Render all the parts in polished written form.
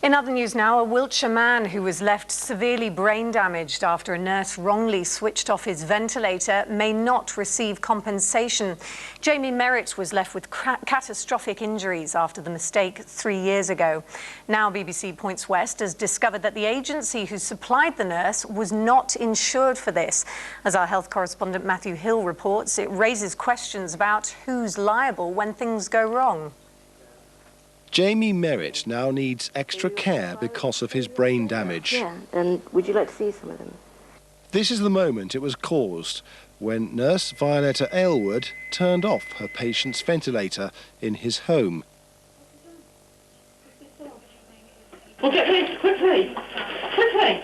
In other news now, a Wiltshire man who was left severely brain damaged after a nurse wrongly switched off his ventilator may not receive compensation. Jamie Merrett was left with catastrophic injuries after the mistake 3 years ago. Now BBC Points West has discovered that the agency who supplied the nurse was not insured for this. As our health correspondent Matthew Hill reports, it raises questions about who's liable when things go wrong. Jamie Merrett now needs extra care because of his brain damage. Yeah, and would you like to see some of them? This is the moment it was caused when nurse Violeta Aylward turned off her patient's ventilator in his home. Well, get this, quickly! Quickly!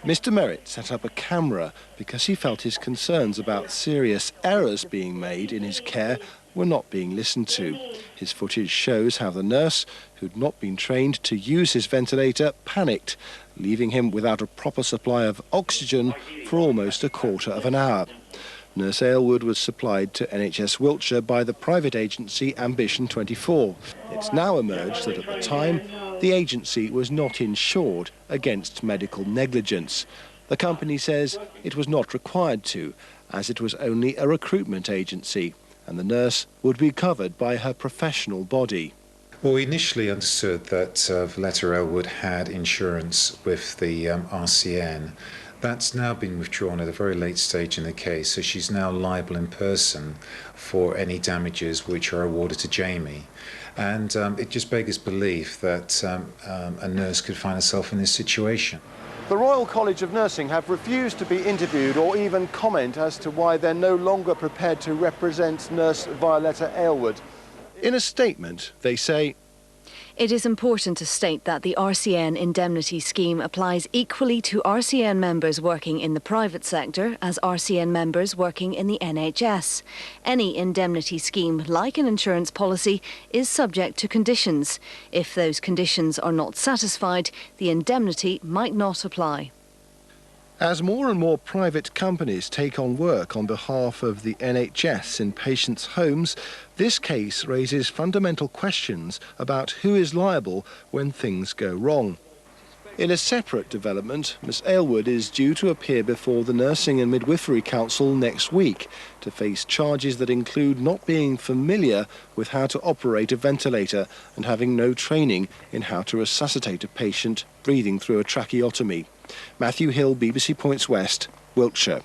Mr. Merrett set up a camera because he felt his concerns about serious errors being made in his care were not being listened to. His footage shows how the nurse, who'd not been trained to use his ventilator, panicked, leaving him without a proper supply of oxygen for almost a quarter of an hour. Nurse Aylward was supplied to NHS Wiltshire by the private agency Ambition 24. It's now emerged that at the time, the agency was not insured against medical negligence. The company says it was not required to, as it was only a recruitment agency, and the nurse would be covered by her professional body. Well, we initially understood that Violeta Aylward had insurance with the RCN. That's now been withdrawn at a very late stage in the case, so she's now liable in person for any damages which are awarded to Jamie. And it just beggars belief that a nurse could find herself in this situation. The Royal College of Nursing have refused to be interviewed or even comment as to why they're no longer prepared to represent nurse Violeta Aylward. In a statement, they say, "It is important to state that the RCN indemnity scheme applies equally to RCN members working in the private sector as RCN members working in the NHS. Any indemnity scheme, like an insurance policy, is subject to conditions. If those conditions are not satisfied, the indemnity might not apply." As more and more private companies take on work on behalf of the NHS in patients' homes, this case raises fundamental questions about who is liable when things go wrong. In a separate development, Ms Aylward is due to appear before the Nursing and Midwifery Council next week to face charges that include not being familiar with how to operate a ventilator and having no training in how to resuscitate a patient breathing through a tracheotomy. Matthew Hill, BBC Points West, Wiltshire.